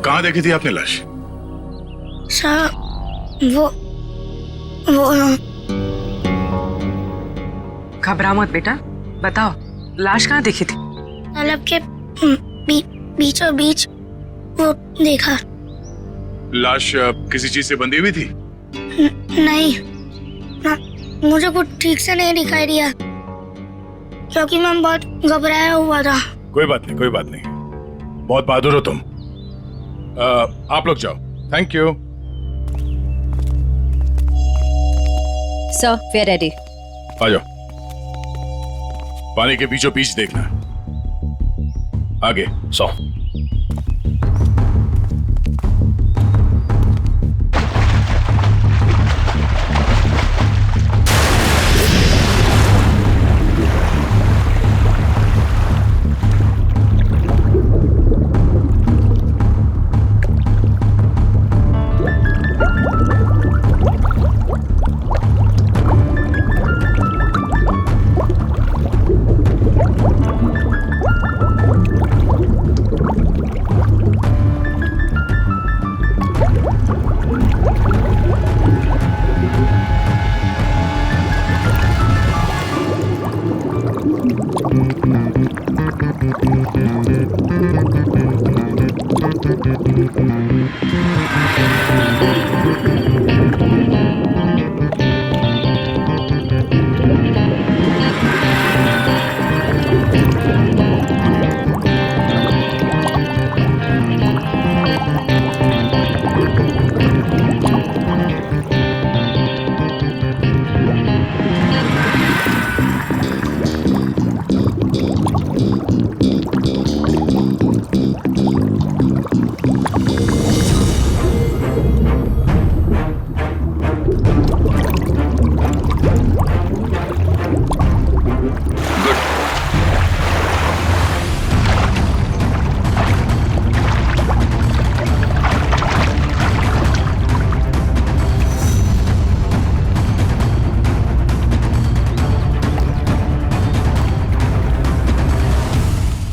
कहाँ देखी थी आपने लाश? सर वो घबरा मत बेटा, बताओ लाश कहाँ देखी थी? तालाब के बीचों बीच वो देखा। लाश किसी चीज से बंधी हुई थी? नहीं, मुझे कुछ ठीक से नहीं दिखाई दिया क्योंकि मैं बहुत घबराया हुआ था। कोई बात नहीं, कोई बात नहीं, बहुत बहादुर हो तुम। आप लोग जाओ। Thank you sir, we are ready. आ जाओ। पानी के बीचों बीच देखना। आगे 100।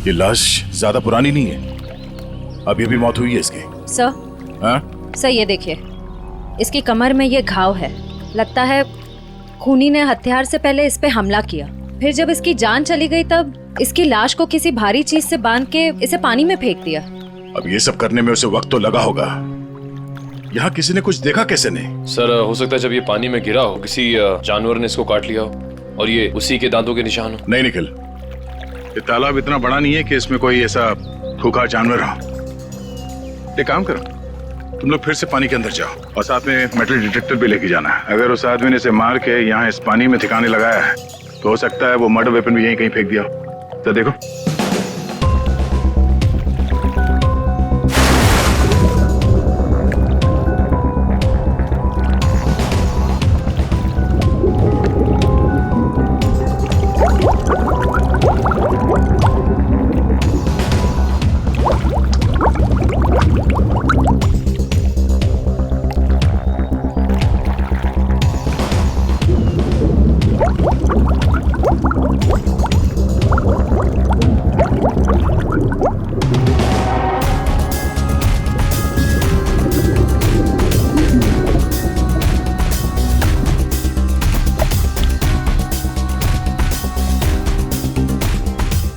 ये लाश ज्यादा पुरानी नहीं है, अभी अभी मौत हुई है इसकी। सर, हाँ? सर ये देखिए, इसकी कमर में ये घाव है। लगता है खूनी ने हथियार से पहले इस पे हमला किया, फिर जब इसकी जान चली गई तब इसकी लाश को किसी भारी चीज से बांध के इसे पानी में फेंक दिया। अब ये सब करने में उसे वक्त तो लगा होगा। यहाँ किसी ने कुछ देखा कैसे नहीं? सर, हो सकता है जब ये पानी में गिरा हो किसी जानवर ने इसको काट लिया हो और ये उसी के दांतों के निशान हो। नहीं निखिल, ये तालाब इतना बड़ा नहीं है कि इसमें कोई ऐसा खूंखार जानवर हो। एक काम करो, तुम लोग फिर से पानी के अंदर जाओ और साथ में मेटल डिटेक्टर भी लेके जाना। अगर उस आदमी ने इसे मार के यहाँ इस पानी में ठिकाने लगाया है तो हो सकता है वो मर्डर वेपन भी यहीं कहीं फेंक दिया हो। तो देखो।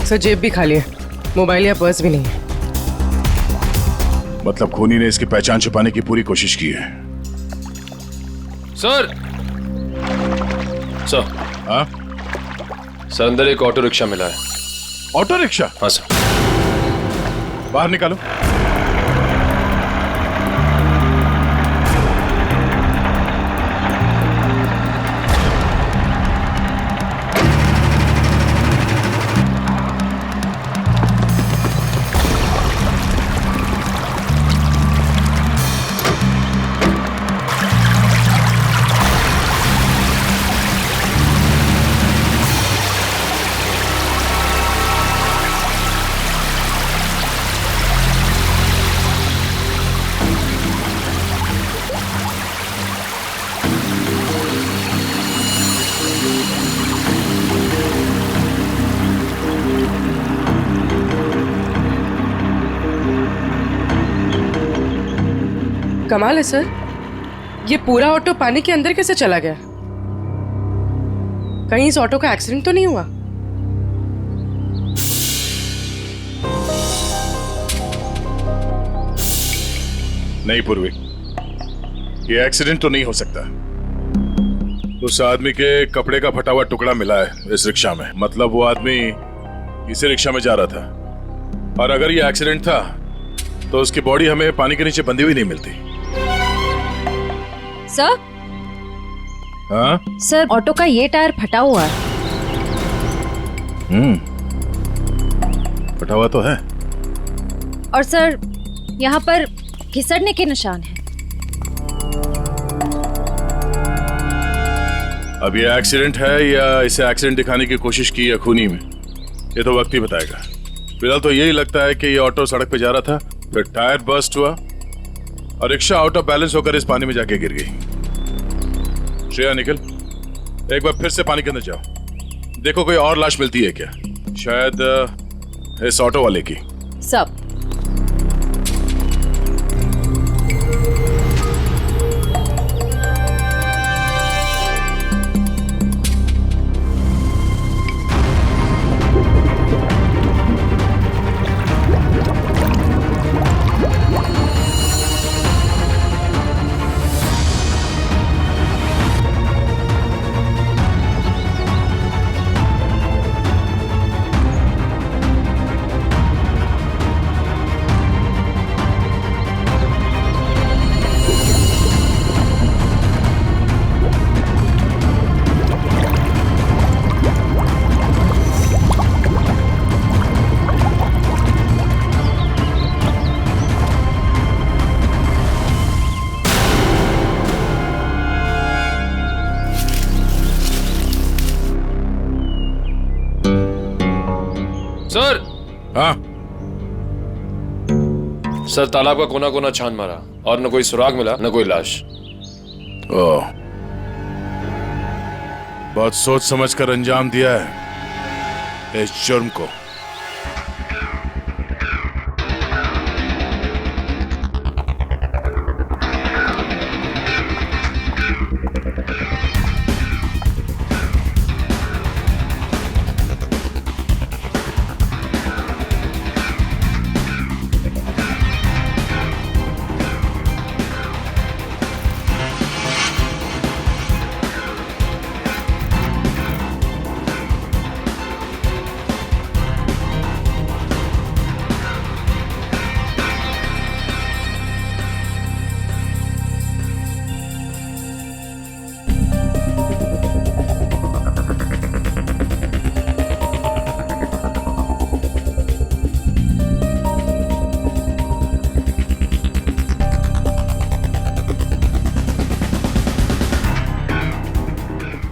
सर, जेब भी खाली है, मोबाइल या पर्स भी नहीं है। मतलब खूनी ने इसकी पहचान छुपाने की पूरी कोशिश की है। Sir, sir. हाँ? सर, अंदर एक ऑटो रिक्शा मिला है। Auto rickshaw? हाँ सर। बाहर निकालो। कमाल है सर, ये पूरा ऑटो पानी के अंदर कैसे चला गया? कहीं इस ऑटो का एक्सीडेंट तो नहीं हुआ? नहीं पूर्वी, ये एक्सीडेंट तो नहीं हो सकता। उस आदमी के कपड़े का फटा हुआ टुकड़ा मिला है इस रिक्शा में, मतलब वो आदमी इसी रिक्शा में जा रहा था। और अगर ये एक्सीडेंट था तो उसकी बॉडी हमें पानी के नीचे बंधी हुई नहीं मिलती। सर, हाँ सर ऑटो का ये टायर फटा हुआ है। फटा हुआ तो है। और सर यहाँ पर घिसड़ने के निशान हैं। अब ये एक्सीडेंट है या इसे एक्सीडेंट दिखाने की कोशिश की है खूनी में, ये तो वक्त ही बताएगा। फिलहाल तो यही लगता है कि ये ऑटो सड़क पे जा रहा था, फिर टायर बर्स्ट हुआ और रिक्शा आउट ऑफ बैलेंस होकर इस पानी में जाके गिर गई। श्रेया निकल, एक बार फिर से पानी के अंदर जाओ, देखो कोई और लाश मिलती है क्या, शायद इस ऑटो वाले की। सब सर। हाँ सर, तालाब का कोना कोना छान मारा और न कोई सुराग मिला न कोई लाश। ओह, बहुत सोच समझ कर अंजाम दिया है इस जुर्म को।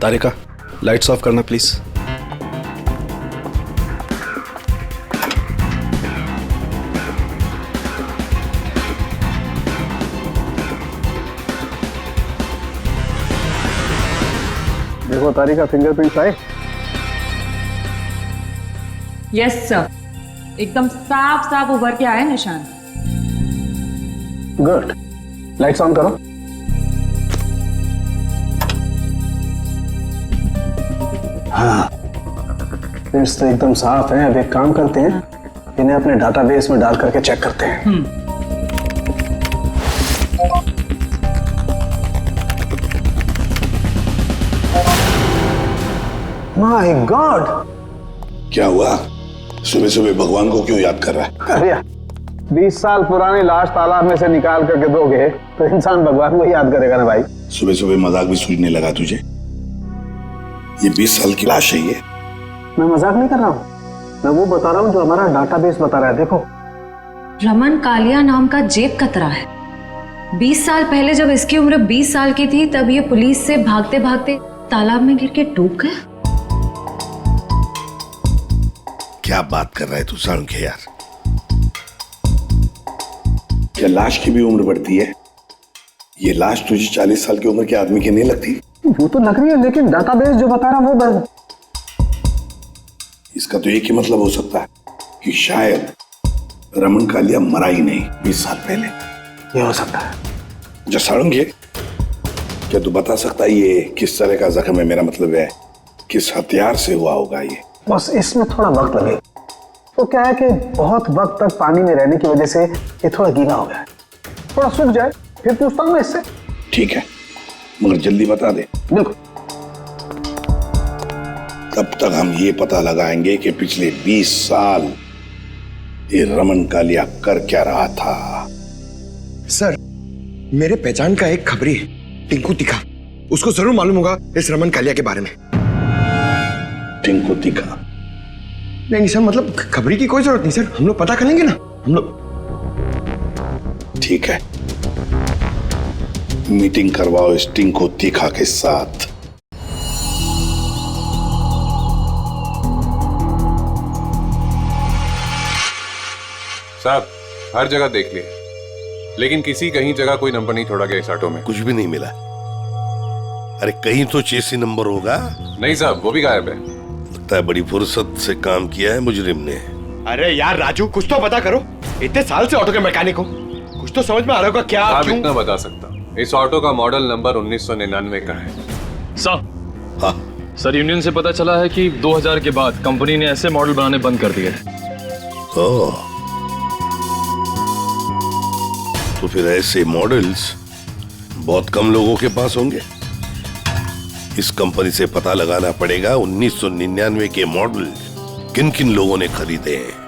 तारिका, लाइट्स ऑफ करना प्लीज। देखो तारिका, फिंगरप्रिंट्स आए। यस सर, एकदम साफ साफ उभर के आए निशान। गुड, लाइट्स ऑन करो। हाँ, प्रिंट्स तो एकदम साफ हैं। अब एक काम करते हैं, इन्हें अपने डाटाबेस में डाल करके चेक करते हैं। माय गॉड, क्या हुआ? सुबह सुबह भगवान को क्यों याद कर रहा है? अरे 20 साल पुरानी लाश तालाब में से निकाल करके दोगे तो इंसान भगवान को याद करेगा ना भाई। सुबह सुबह मजाक भी सूझने लगा तुझे? ये 20 साल की लाश है ये। मैं मजाक नहीं कर रहा हूँ, मैं वो बता रहा हूँ जो हमारा डाटाबेस बता रहा है। देखो, रमन कालिया नाम का जेब कतरा है। 20 साल पहले जब इसकी उम्र 20 साल की थी तब ये पुलिस से भागते भागते तालाब में गिर के डूब गया। क्या बात कर रहा है तू साळुंखे यार? क्या लाश की भी उम्र बढ़ती है? ये लाश तुझे 40 साल की उम्र के आदमी की नहीं लगती? वो तो लग रही है, लेकिन डाटाबेस जो बता रहा है वो बता। इसका तो एक ही मतलब हो सकता है कि शायद रमन कालिया मरा ही नहीं 20 साल पहले। ये हो सकता है, जसाड़ूंगी। क्या तू बता सकता है ये किस तरह का जख्म है? मेरा मतलब है किस हथियार से हुआ होगा ये? बस इसमें थोड़ा वक्त लगे। तो क्या है कि बहुत वक्त तक पानी में रहने की वजह से ये थोड़ा गीला हो गया है, थोड़ा सूख जाए फिर पूछता हूँ मैं इससे। ठीक है, मगर जल्दी बता दे। बिल्कुल। तब तक हम ये पता लगाएंगे कि पिछले 20 साल ये रमन कालिया कर क्या रहा था। सर, मेरे पहचान का एक खबरी है, टिंकू तिखा। उसको जरूर मालूम होगा इस रमन कालिया के बारे में। टिंकू तिखा? नहीं सर, मतलब खबरी की कोई जरूरत नहीं सर, हम लोग पता कर लेंगे ना हम लोग। ठीक है, मीटिंग करवाओ इस टिंकू तिखा के साथ। साहब, हर जगह देख लिए, लेकिन किसी कहीं जगह कोई नंबर नहीं छोड़ा गया इस ऑटो में। कुछ भी नहीं मिला। अरे कहीं तो चेसी नंबर होगा। नहीं साहब, वो भी गायब है। लगता है बड़ी फुर्सत से काम किया है मुजरिम ने। अरे यार राजू, कुछ तो पता करो। इतने साल से ऑटो के मैकेनिक हो, कुछ तो समझ में आ रहा होगा क्या? आप इतना बता सकता, इस ऑटो का मॉडल नंबर 1999 का है। सर, यूनियन से पता चला है कि 2000 के बाद कंपनी ने ऐसे मॉडल बनाने बंद कर दिए। तो फिर ऐसे मॉडल्स बहुत कम लोगों के पास होंगे। इस कंपनी से पता लगाना पड़ेगा 1999 के मॉडल किन किन लोगों ने खरीदे हैं।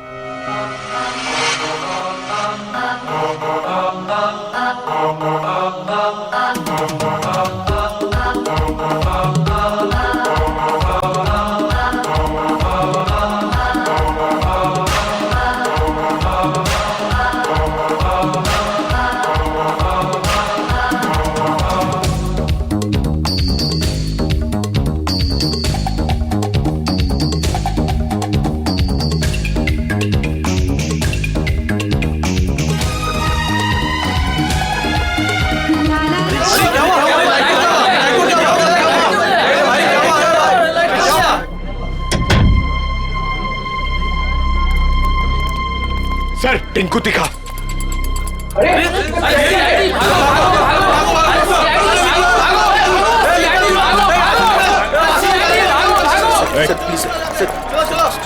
सर, टिंकू तिखा।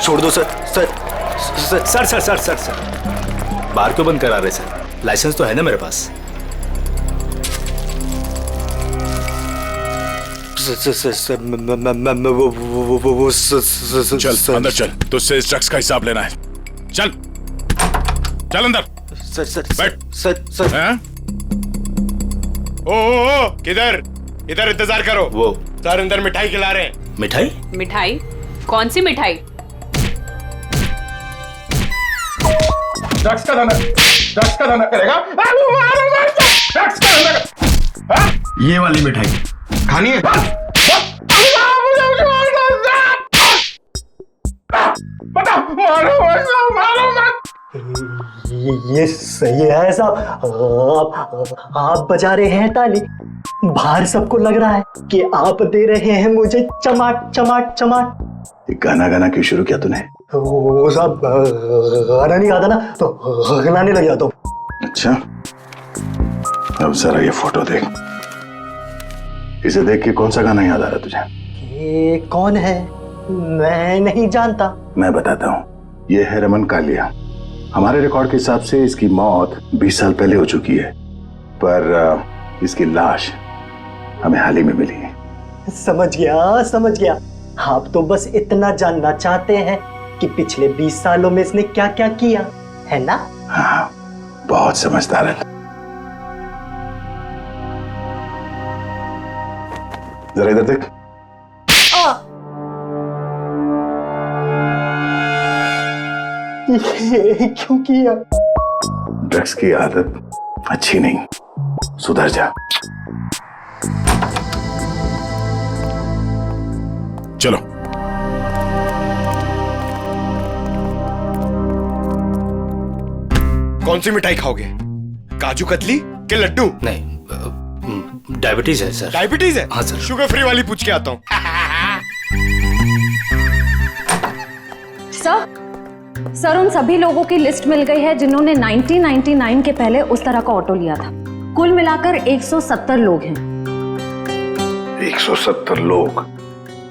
छोड़ दो sir. Sir sir sir sir sir sir sir बार क्यों बंद करा रहे सर? लाइसेंस तो है ना मेरे पास। चल अंदर चल, तुझसे इस ड्रग्स का हिसाब लेना है। चल चल अंदर। सर सर बैठ। सर सर ओ किधर? इधर इंतजार करो। वो सर अंदर मिठाई खिला रहे हैं। मिठाई? मिठाई? कौन सी मिठाई? ड्रग्स का धंधा करेगा? ड्रग्स का धंधा। ये वाली मिठाई खानी है? ये सही है साहब। आप बजा रहे हैं ताली, बाहर सबको लग रहा है कि आप दे रहे हैं मुझे चमाट चमाट चमाट। गाना गाना क्यों शुरू किया तूने? वो साहब गाना नहीं आता ना तो गाने लग जाता हूँ। अच्छा, अब जरा ये फोटो देख। इसे देख के कौन सा गाना याद आ रहा तुझे? ये कौन है? मैं नहीं जानता। मैं बताता हूँ, ये है रमन कालिया। हमारे रिकॉर्ड के हिसाब से इसकी मौत 20 साल पहले हो चुकी है, पर इसकी लाश हमें हाल ही में मिली है। समझ गया। आप तो बस इतना जानना चाहते हैं कि पिछले 20 सालों में इसने क्या क्या किया है ना? हाँ, बहुत समझदार है। जरा इधर देख। ये क्यों किया? ड्रग्स की आदत अच्छी नहीं, सुधर जा। चलो। कौन सी मिठाई खाओगे? काजू कतली के लड्डू? नहीं, डायबिटीज है सर। डायबिटीज है? हाँ सर। शुगर फ्री वाली पूछ के आता हूँ। सर, उन सभी लोगों की लिस्ट मिल गई है जिन्होंने 1999 के पहले उस तरह का ऑटो लिया था। कुल मिलाकर 170 लोग हैं। 170 लोग,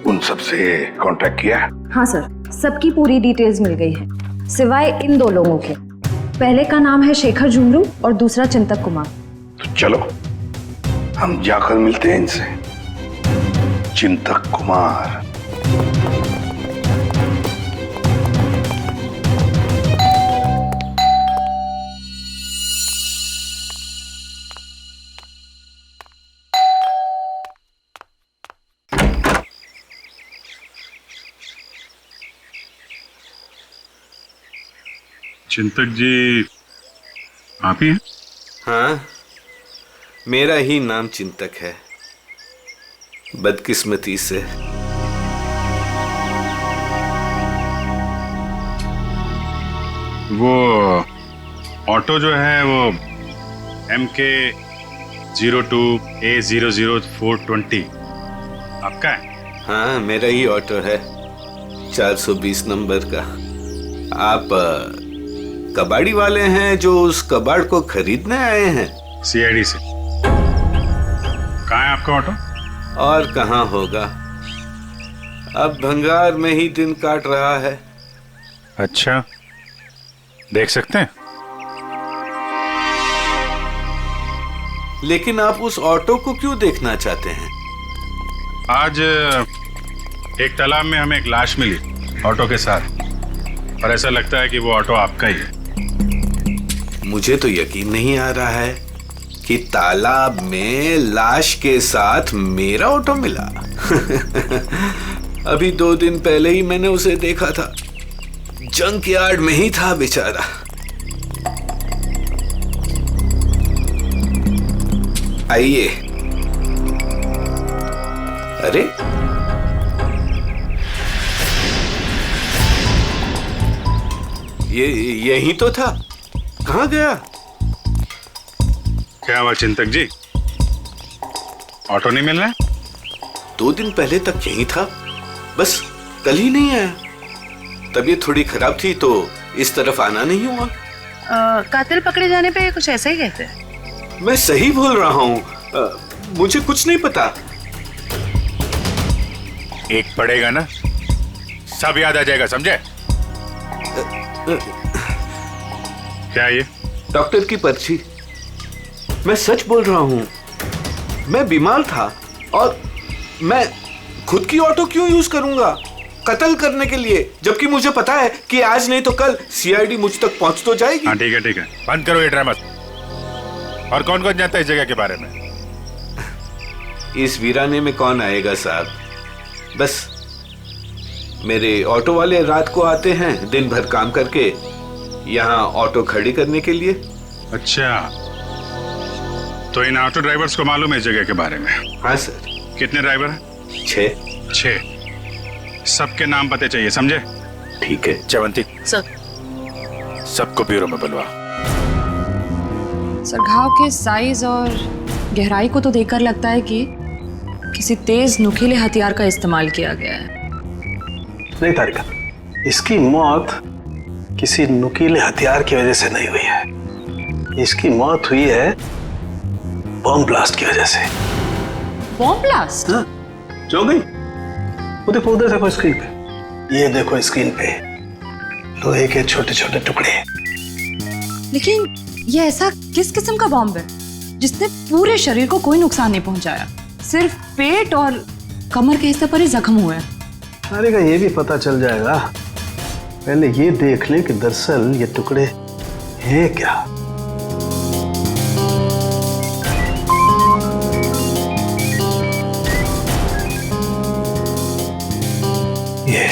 उन सबसे कांटेक्ट किया है? हाँ सर, सबकी पूरी डिटेल्स मिल गई है, सिवाय इन 2 लोगों के। पहले का नाम है शेखर झुमरू और दूसरा चिंतक कुमार। तो चलो हम जाकर मिलते हैं इनसे। चिंतक कुमार, चिंतक जी आप ही हैं? हाँ, मेरा ही नाम चिंतक है, बदकिस्मती से। वो ऑटो जो है वो MK 02A00420 आपका है? हाँ, मेरा ही ऑटो है, 420 नंबर का। आप कबाड़ी वाले हैं जो उस कबाड़ को खरीदने आए हैं? CID से। कहाँ है आपका ऑटो? और कहाँ होगा, अब भंगार में ही दिन काट रहा है। अच्छा, देख सकते हैं? लेकिन आप उस ऑटो को क्यों देखना चाहते हैं? आज एक तालाब में हमें एक लाश मिली ऑटो के साथ, और ऐसा लगता है कि वो ऑटो आपका ही है। मुझे तो यकीन नहीं आ रहा है कि तालाब में लाश के साथ मेरा ऑटो मिला। अभी 2 दिन पहले ही मैंने उसे देखा था, जंक यार्ड में ही था बेचारा। आइए। अरे, ये यही तो था, कहाँ गया? क्या हुआ चिंतक जी, ऑटो नहीं मिल रहा है? 2 दिन पहले तक यही था, बस कल ही नहीं आया। तबीयत थोड़ी खराब थी तो इस तरफ आना नहीं हुआ। कातिल पकड़े जाने पे कुछ ऐसा ही कहते हैं। मैं सही बोल रहा हूँ, मुझे कुछ नहीं पता। एक पड़ेगा ना, सब याद आ जाएगा, समझे? क्या ये? डॉक्टर की पर्ची। मैं सच बोल रहा हूँ, मैं बीमार था और मैं खुद की ऑटो क्यों यूज करूंगा कत्ल करने के लिए, जबकि मुझे पता है कि आज नहीं तो कल CID मुझ तक पहुंच तो जाएगी। हाँ ठीक है, बंद करो ये ड्रामा। और कौन कौन जानता है इस जगह के बारे में? इस वीराने में कौन आएगा साहब, बस मेरे ऑटो वाले रात को आते हैं दिन भर काम करके यहाँ ऑटो खड़ी करने के लिए। अच्छा, तो इन ऑटो ड्राइवर्स को मालूम है इस जगह के बारे में? हाँ सर। कितने ड्राइवर हैं? 6। सबके नाम पते चाहिए, समझे? ठीक है। चवंती सर, सबको ब्यूरो में बुलवा। सर, घाव के साइज और गहराई को तो देखकर लगता है कि किसी तेज नुकीले हथियार का इस्तेमाल किया गया है। नहीं तारिका, इसकी मौत किसी नुकीले हथियार की वजह से नहीं हुई है, इसकी मौत हुई है बॉम्ब ब्लास्ट की वजह से। Bomb blast? हाँ, जो गई वो देखो, उधर देखो स्क्रीन पे, ये देखो स्क्रीन पे लोहे के छोटे छोटे टुकड़े। लेकिन ये ऐसा किस किस्म का बॉम्ब है जिसने पूरे शरीर को कोई नुकसान नहीं पहुंचाया, सिर्फ पेट और कमर के हिस्से पर ही जख्म हुए हैं? अरे का ये भी पता चल जाएगा, पहले ये देख ले कि दरअसल ये टुकड़े हैं क्या। ये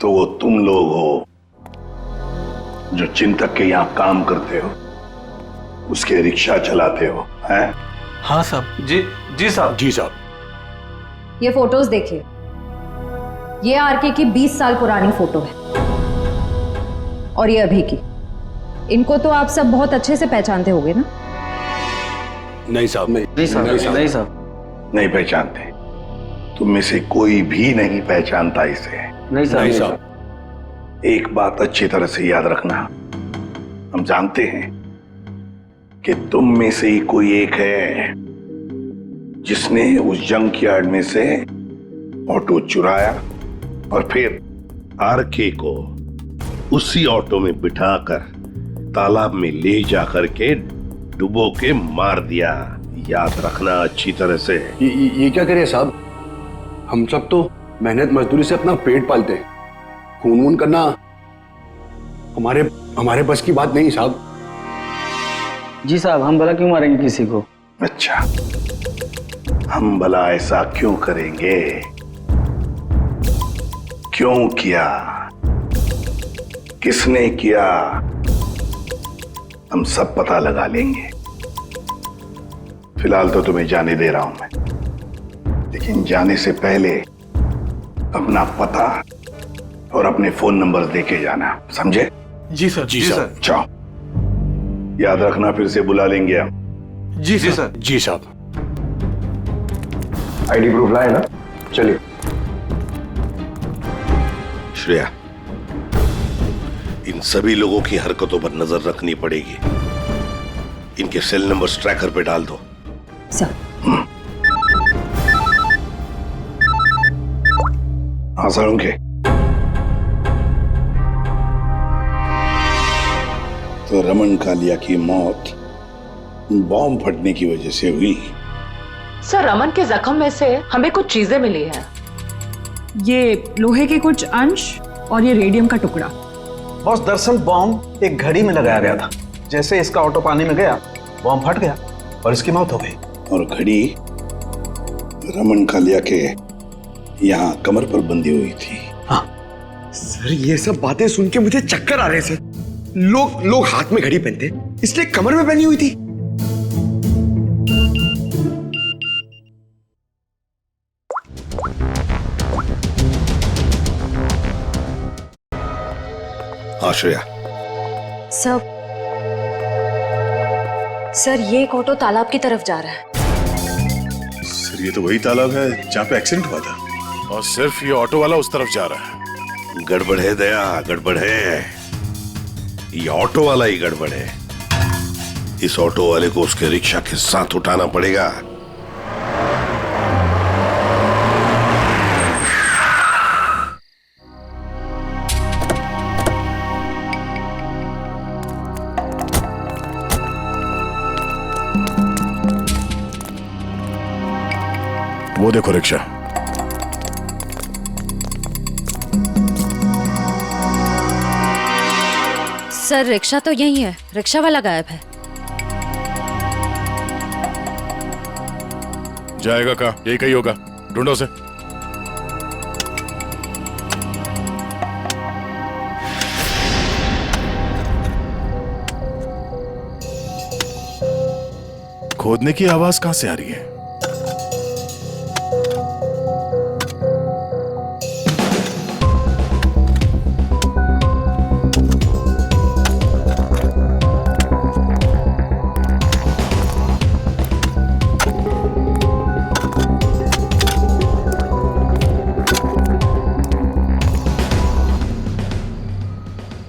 तो वो तुम लोग हो जो चिंतक के यहाँ काम करते हो, उसके रिक्शा चलाते हो, हैं? हाँ साहब। जी साहब। जी साहब। ये फोटोज देखिए, ये RK की 20 साल पुरानी फोटो है और ये अभी की। इनको तो आप सब बहुत अच्छे से पहचानते होगे ना? नहीं साहब, नहीं साहब, नहीं पहचानते। तुम में से कोई भी नहीं पहचानता इसे। नहीं साहब। एक बात अच्छी तरह से याद रखना, हम जानते हैं कि तुम में से ही कोई एक है जिसने उस जंक यार्ड में से ऑटो चुराया और फिर आरके को उसी ऑटो में बिठाकर तालाब में ले जाकर के डुबो के मार दिया। याद रखना अच्छी तरह से। ये क्या करें साहब, हम सब तो मेहनत मजदूरी से अपना पेट पालते हैं। खून वून करना हमारे बस की बात नहीं साहब। जी साहब, हम भला क्यों मारेंगे किसी को? अच्छा, हम भला ऐसा क्यों करेंगे? क्यों किया, किसने किया, हम सब पता लगा लेंगे। फिलहाल तो तुम्हें जाने दे रहा हूं मैं, लेकिन जाने से पहले अपना पता और अपने फोन नंबर देके जाना, समझे? जी सर। जी सर। जाओ, याद रखना फिर से बुला लेंगे हम। जी सर। जी साहब। आईडी प्रूफ लाए ना? चलिए। श्रेया, इन सभी लोगों की हरकतों पर नजर रखनी पड़ेगी। इनके सेल नंबर्स ट्रैकर पे डाल दो। सर। हाँ सालुंखे, तो रमन कालिया की मौत बॉम्ब फटने की वजह से हुई। सर, रमन के जख्म में से हमें कुछ चीजें मिली हैं। ये लोहे के कुछ अंश और ये रेडियम का टुकड़ा। बॉस, दरअसल बॉम्ब एक घड़ी में लगाया गया था। जैसे इसका ऑटो पानी में गया, बॉम्ब फट गया और इसकी मौत हो गई। और घड़ी रमन कालिया के यहाँ कमर पर बंधी हुई थी। हाँ सर, ये सब बातें सुन के मुझे चक्कर आ रहे हैं सर। लोग हाथ में घड़ी पहनते, इसलिए कमर में पहनी हुई थी। श्रेया। सर ये एक ऑटो तालाब की तरफ जा रहा है। सर ये तो वही तालाब है जहाँ पे एक्सीडेंट हुआ था, और सिर्फ ये ऑटो वाला उस तरफ जा रहा है। गड़बड़ है दया, गड़बड़ है। ये ऑटो वाला ही गड़बड़ है। इस ऑटो वाले को उसके रिक्शा के साथ उठाना पड़ेगा। वो देखो रिक्शा। सर रिक्शा तो यही है, रिक्शा वाला गायब है। जाएगा कहाँ? यही कहीं होगा, ढूंढो उसे। खोदने की आवाज कहां से आ रही है?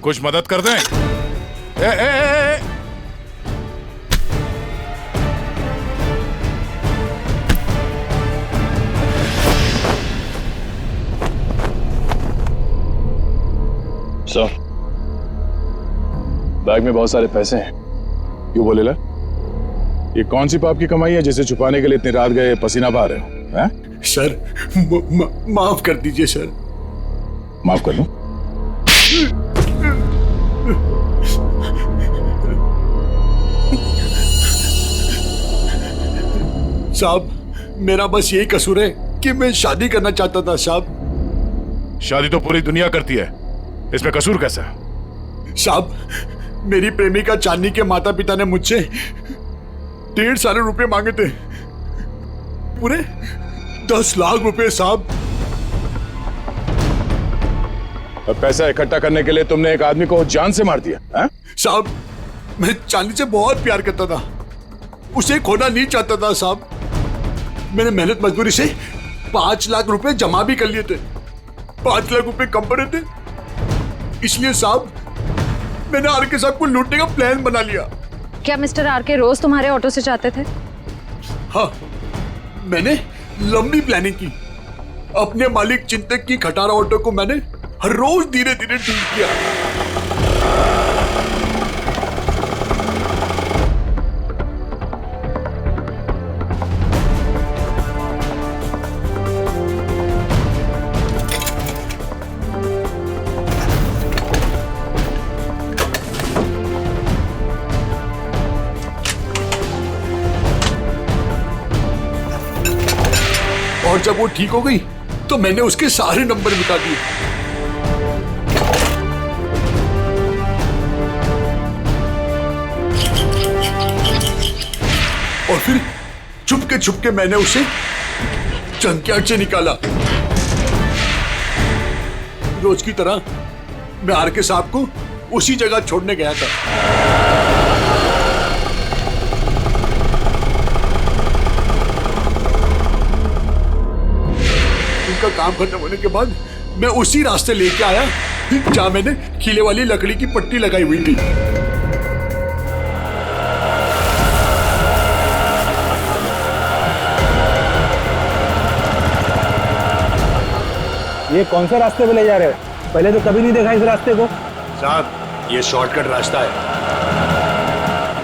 कुछ मदद कर दें? ए। सर, बैग में बहुत सारे पैसे हैं। क्यों बोले ला? ये कौन सी पाप की कमाई है जिसे छुपाने के लिए इतनी रात गए पसीना बहा रहे हो? हैं? सर माफ कर दीजिए सर। माफ कर लो। साहब, मेरा बस यही कसूर है कि मैं शादी करना चाहता था साहब। शादी तो पूरी दुनिया करती है, इसमें कसूर कैसा? साहब, मेरी प्रेमिका चांदनी के माता पिता ने मुझसे 1.5 साल रुपए मांगे थे, पूरे 10 लाख रुपए साहब। पैसा इकट्ठा करने के लिए तुमने एक आदमी को जान से मार दिया? साहब मैं चांदी से बहुत प्यार करता था, उसे खोना नहीं चाहता था साहब। मैंने मेहनत मजदूरी से 5 लाख रुपए जमा भी कर लिए थे। 5 लाख रुपए कम पड़े थे, इसलिए साहब मैंने आरके साहब को लूटने का प्लान बना लिया। क्या मिस्टर आर के रोज तुम्हारे ऑटो से जाते थे? हाँ, मैंने लंबी प्लानिंग की। अपने मालिक चिंतक की खटारा ऑटो को मैंने हर रोज धीरे धीरे ठीक किया। और जब वो ठीक हो गई तो मैंने उसके सारे नंबर मिटा दिए। और फिर छुपके मैंने उसे जंकयार्ड से निकाला। रोज की तरह मैं आरके साहब को उसी जगह छोड़ने गया था। उनका काम खत्म होने के बाद मैं उसी रास्ते लेके आया जहां मैंने खिले वाली लकड़ी की पट्टी लगाई हुई थी। ये कौन से रास्ते पे ले जा रहे हो? पहले तो कभी नहीं देखा इस रास्ते को। साहब, ये शॉर्टकट रास्ता है।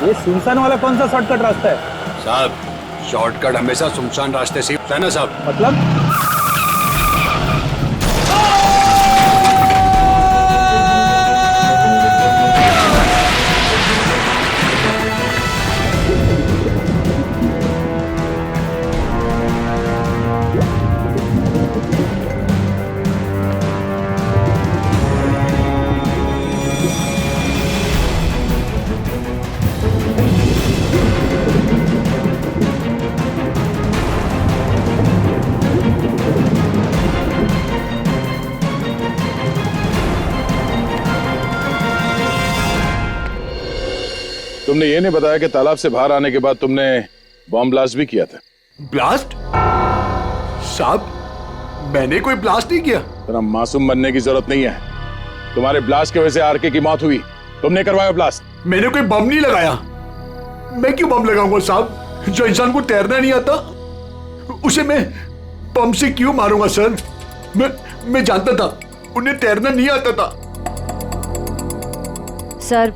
ये सुनसान वाला कौन सा शॉर्टकट रास्ता है? साहब, शॉर्टकट हमेशा सुनसान रास्ते से होता है ना साहब। मतलब? तुमने ये नहीं बताया कि तालाब से बाहर आने के बाद तुमने बॉम्ब ब्लास्ट भी किया था। ब्लास्ट? साहब, मैंने कोई ब्लास्ट नहीं किया। तेरा मासूम बनने की जरूरत नहीं है। तुम्हारे ब्लास्ट की वजह से आरके की मौत हुई। तुमने करवाया ब्लास्ट। मैंने कोई बम नहीं लगाया। मैं क्यों बम लगाऊंगा साहब? जो इंसान को तैरना नहीं आता उसे मैं बम से क्यों मारूंगा सर? मैं जानता था उन्हें तैरना नहीं आता था। सर,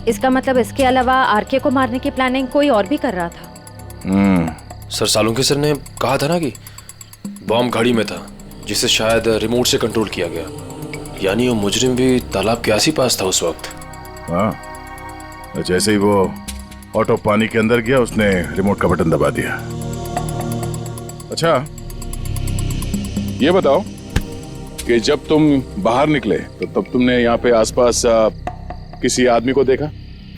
इसका मतलब इसके अलावा आरके को मारने की प्लानिंग कोई और भी कर रहा था। सर, सालुंके सर ने कहा था ना कि बॉम्ब गाड़ी में था, जिसे शायद रिमोट से कंट्रोल किया गया। यानी वो मुजरिम भी तालाब के आस ही पास था उस वक्त। हाँ, जैसे ही वो ऑटो पानी के अंदर गया उसने रिमोट का बटन दबा दिया। अच्छा, ये बताओ कि जब तुम बाहर निकले तो तब तुमने यहाँ पे आसपास किसी आदमी को देखा,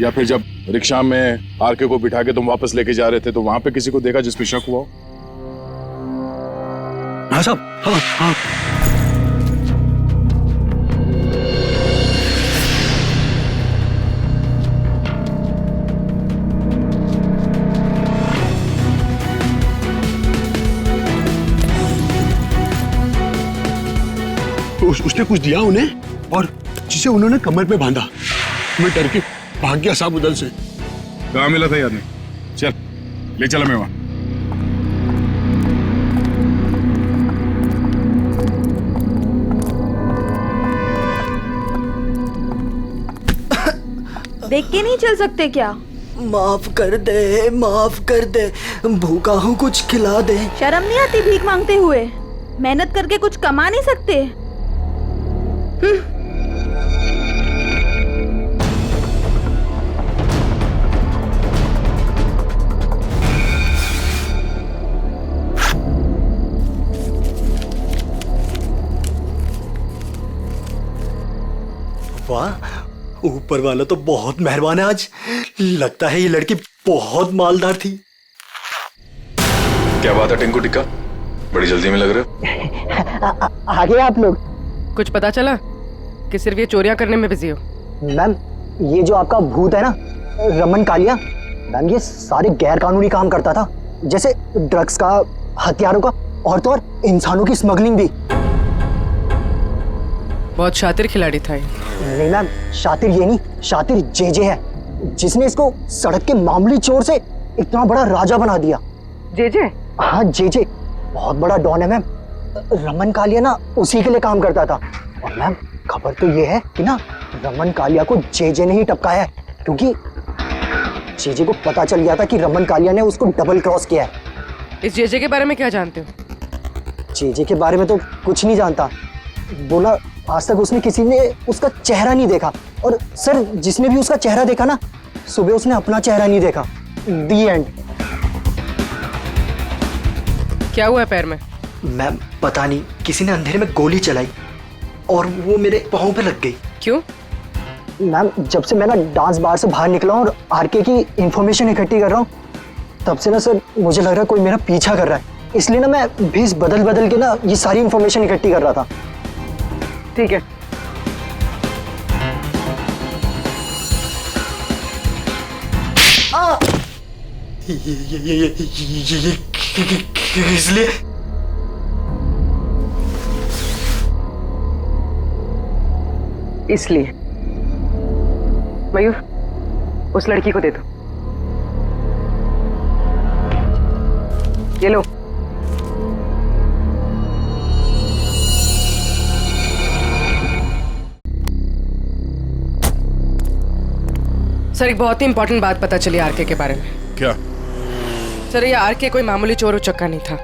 या फिर जब रिक्शा में आरके को बिठा के तुम वापस लेके जा रहे थे तो वहां पे किसी को देखा जिस पे शक हुआ हो? हाँ साहब, हाँ हाँ। उसने कुछ दिया उन्हें और जिसे उन्होंने कमर पे बांधा। मैं डर के भाग गया साहब उधर से। कहाँ मिला था आदमी? चल ले चला मैं वहां। देख के नहीं चल सकते क्या? माफ कर दे, माफ कर दे, भूखा हूँ, कुछ खिला दे। शर्म नहीं आती भीख मांगते हुए? मेहनत करके कुछ कमा नहीं सकते? वाह, ऊपर वाला तो बहुत मेहरबान है आज। लगता है ये लड़की बहुत मालदार थी। क्या बात है टिंकू टिक्का, बड़ी जल्दी में लग रहे हो। आगे आप लोग। कुछ पता चला कि सिर्फ ये चोरियां करने में बिजी हो? मैम, ये जो आपका भूत है ना, रमन कालिया मैम ये सारे गैर कानूनी काम करता था, जैसे ड्रग्स का, हथियारों का, और तो और इंसानों की स्मगलिंग भी। बहुत शातिर खिलाड़ी था ये। नहीं मैम, शातिर ये नहीं, शातिर जेजे है, जिसने इसको सड़क के मामूली चोर से इतना बड़ा राजा बना दिया। जेजे? हाँ जेजे, बहुत बड़ा डॉन है मैम। रमन कालिया ना उसी के लिए काम करता था। और मैम खबर तो ये है कि ना रमन कालिया को जेजे ने ही टपकाया है, क्योंकि जेजे को पता चल गया था कि रमन कालिया ने उसको डबल क्रॉस किया है। इस जेजे के बारे में क्या जानते हो? जेजे के बारे में तो कुछ नहीं जानता, बोला आज तक उसने किसी ने उसका चेहरा नहीं देखा। और सर जिसने भी उसका चेहरा देखा ना, सुबह उसने अपना चेहरा नहीं देखा। दी एंड। क्या हुआ पैर में? मैम पता नहीं, किसी ने अंधेरे में गोली चलाई और वो मेरे पाँव पे लग गई। क्यों? मैम जब से मैं ना डांस बार से बाहर निकला हूँ और आरके की इंफॉर्मेशन इकट्ठी कर रहा हूँ, तब से ना सर मुझे लग रहा है कोई मेरा पीछा कर रहा है। इसलिए ना मैं भेस बदल बदल के ना ये सारी इंफॉर्मेशन इकट्ठी कर रहा था। ठीक है। इसलिए इसलिए मयूर उस लड़की को दे दो। ये लो। सर एक बहुत ही इंपॉर्टेंट बात पता चली आरके के बारे में। क्या? सर ये आरके कोई मामूली चोर उचक्का नहीं था,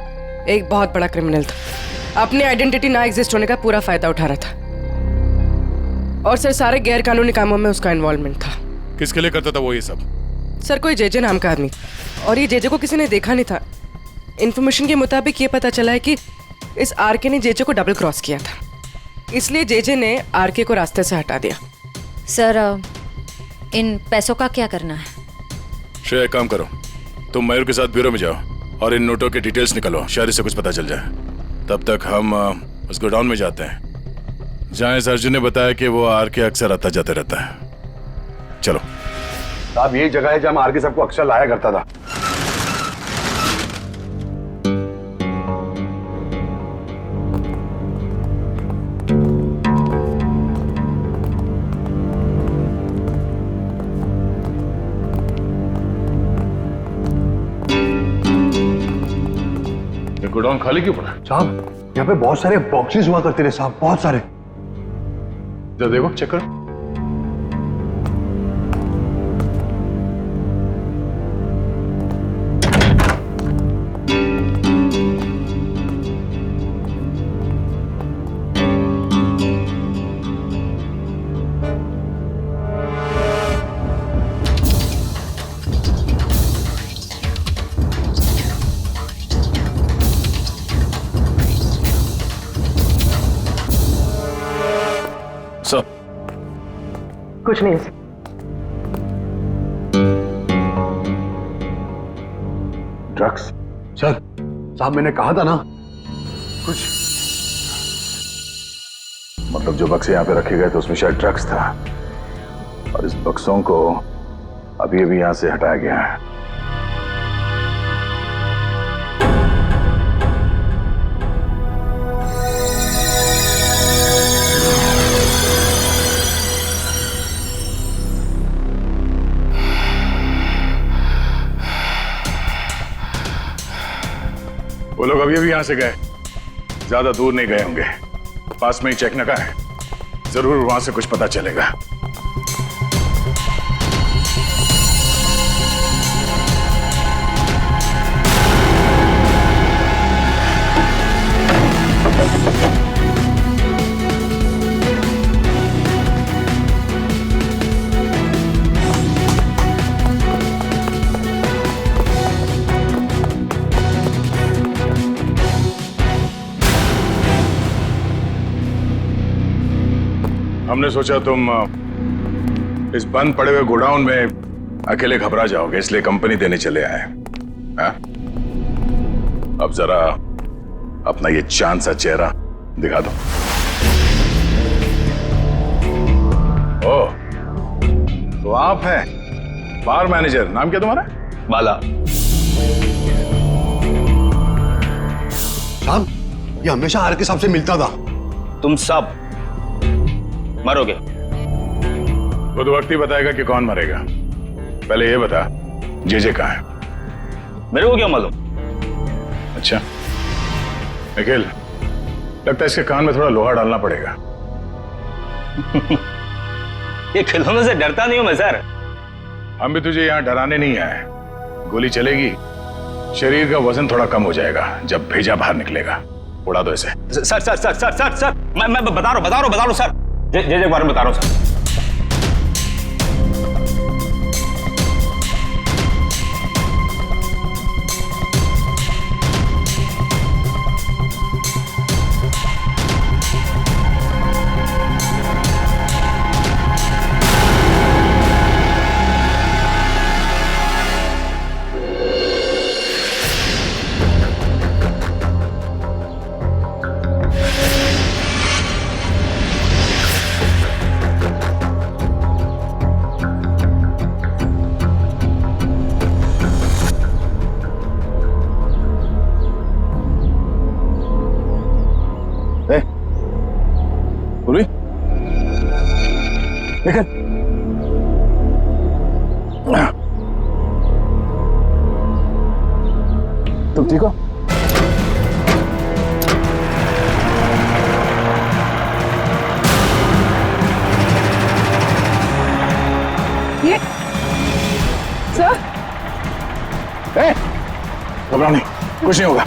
एक बहुत बड़ा क्रिमिनल था। अपनी आइडेंटिटी ना एग्जिस्ट होने का पूरा फायदा उठा रहा था। और सर सारे गैर कानूनी कामों में उसका इन्वॉल्वमेंट था। किसके लिए करता था वो ये सब? सर कोई जेजे नाम का आदमी, और ये जेजे को किसी ने देखा नहीं था। इन्फॉर्मेशन के मुताबिक ये पता चला है कि इस आरके ने जेजे को डबल क्रॉस किया था, इसलिए जेजे ने आरके को रास्ते से हटा दिया। सर इन पैसों का क्या करना है? श्रेया एक काम करो, तुम मयूर के साथ ब्यूरो में जाओ और इन नोटों के डिटेल्स निकालो, शायद इससे कुछ पता चल जाए। तब तक हम उस गोडाउन में जाते हैं जहाँ इस अर्जुन ने बताया कि वो आर के अक्सर आता जाते रहता है। चलो। साहब यही जगह है जहाँ आर के सबको अक्सर लाया करता था। गोडाउन खाली क्यों पड़ा? साहब यहाँ पे बहुत सारे बॉक्सेस हुआ करते थे साहब, बहुत सारे। जरा देखो, चेक करो। कुछ नहीं। ड्रग्स? सर साहब मैंने कहा था ना कुछ। मतलब जो बक्से यहाँ पे रखे गए थे उसमें शायद ड्रग्स था, और इस बक्सों को अभी अभी यहाँ से हटाया गया है। वो लोग अभी अभी यहां से गए, ज्यादा दूर नहीं गए होंगे, पास में ही चेक नका है, जरूर वहां से कुछ पता चलेगा। हमने सोचा तुम इस बंद पड़े हुए गोडाउन में अकेले घबरा जाओगे, इसलिए कंपनी देने चले आए। हाँ? अब जरा अपना ये चांद सा चेहरा दिखा दो। ओह, तो आप हैं? बार मैनेजर, नाम क्या तुम्हारा? बाला। साहब, ये हमेशा आर के साहब से मिलता था। तुम सब मरोगे। वो तो वक्त ही बताएगा कि कौन मरेगा। पहले ये बता, जे कहाँ है? मेरे को क्या मालूम? अच्छा निखिल, लगता है इसके कान में थोड़ा लोहा डालना पड़ेगा। ये खिलौनों से डरता नहीं हूं मैं सर। हम भी तुझे यहाँ डराने नहीं आए। गोली चलेगी, शरीर का वजन थोड़ा कम हो जाएगा जब भेजा बाहर निकलेगा। उड़ा दो इसे। Sir sir sir sir sir sir मैं बता रहा हूँ सर। जे के बारे में बता रहा हूँ सर। निकल। तुम ठीक हो? ये सर, घबराओ नहीं, कुछ नहीं होगा।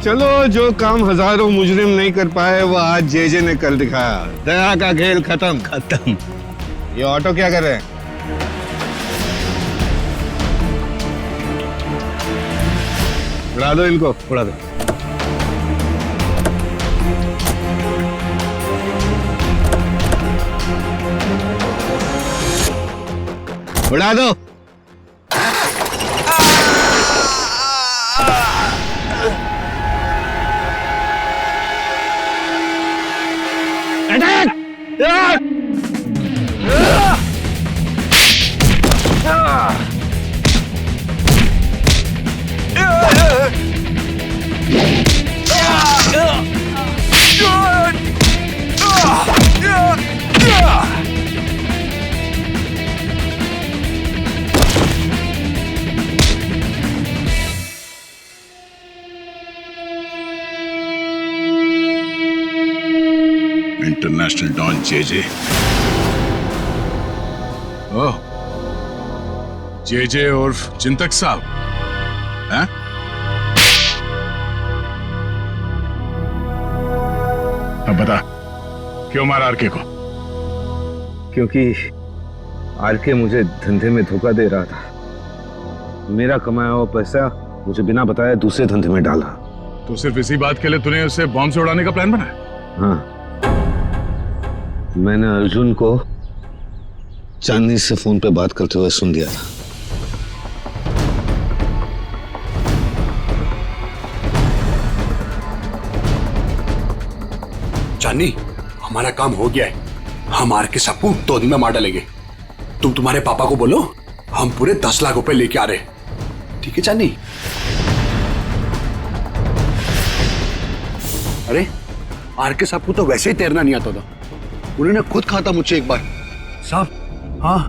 चलो, जो काम हजारों मुजरिम नहीं कर पाए वो आज जे ने कर दिखाया। दया का खेल खत्म। ये ऑटो क्या कर रहे हैं? उड़ा दो इनको, उड़ा दो। उड़ा दो। इंटरनेशनल डॉन जे। ओह, जे उर्फ चिंतक साहब हैं? अब बता, क्यों मारा आरके को? क्योंकि आरके मुझे धंधे में धोखा दे रहा था। मेरा कमाया हुआ पैसा मुझे बिना बताए दूसरे धंधे में डाला। तो सिर्फ इसी बात के लिए तूने उसे बॉम्ब से उड़ाने का प्लान बनाया? हाँ, मैंने अर्जुन को चांदनी से फोन पे बात करते हुए सुन लिया था। चांदनी, हमारा काम हो गया है। हम आर के सबको 2 दिन में मार डालेंगे। तुम तुम्हारे पापा को बोलो हम पूरे 10 लाख रुपए लेके आ रहे। ठीक है चांदनी? अरे आर के सबको तो वैसे ही तैरना नहीं आता था। उन्होंने खुद कहा था मुझसे एक बार। साहब, हाँ,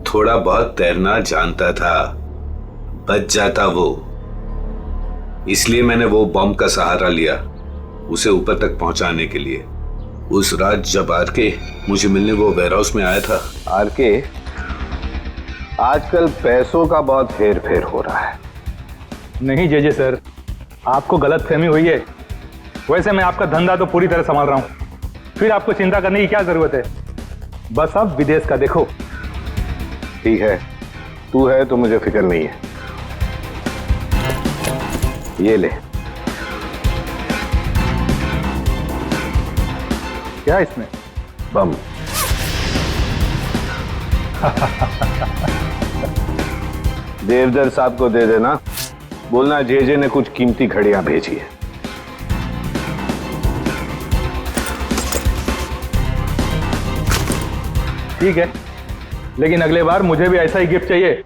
थोड़ा बहुत तैरना जानता था, बच जाता वो। इसलिए मैंने वो बम का सहारा लिया। उसे ऊपर तक पहुंचाने के लिए। उस रात जब आरके मुझे मिलने वो वेयर हाउस में आया था। आरके, आजकल पैसों का बहुत हेर फेर हो रहा है। नहीं जेजे सर, आपको गलत फहमी हुई है। वैसे मैं आपका धंधा तो पूरी तरह संभाल रहा हूं, फिर आपको चिंता करने की क्या जरूरत है। बस अब विदेश का देखो। ठीक है, तू है तो मुझे फिक्र नहीं है। ये ले। क्या इसमें? बम। देवदर साहब को दे देना, बोलना जेजे ने कुछ कीमती घड़ियां भेजी है। ठीक है, लेकिन अगले बार मुझे भी ऐसा ही गिफ्ट चाहिए।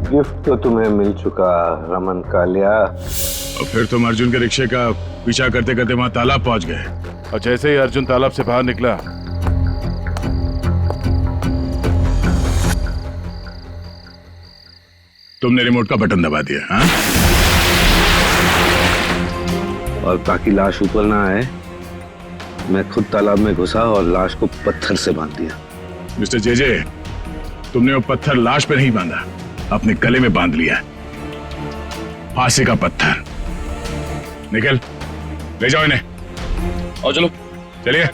गिफ्ट तो तुम्हें मिल चुका रमन कालिया। और फिर तुम अर्जुन के रिक्शे का पीछा करते करते वहां तालाब पहुंच गए, और जैसे ही अर्जुन तालाब से बाहर निकला तुमने रिमोट का बटन दबा दिया। हाँ? और ताकि लाश ऊपर ना आए, मैं खुद तालाब में घुसा और लाश को पत्थर से बांध दिया। मिस्टर जेजे, तुमने वो पत्थर लाश पे नहीं बांधा, अपने गले में बांध लिया। फांसी का पत्थर। निकल, ले जाओ इन्हें। और चलो, चलिए।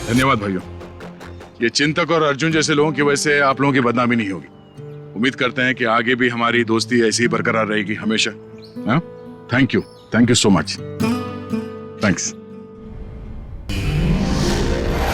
धन्यवाद भाइयों। ये चिंतक और अर्जुन जैसे लोगों की वजह से आप लोगों की बदनामी नहीं होगी। उम्मीद करते हैं कि आगे भी हमारी दोस्ती ऐसी ही बरकरार रहेगी हमेशा। Thank you so much. Thanks.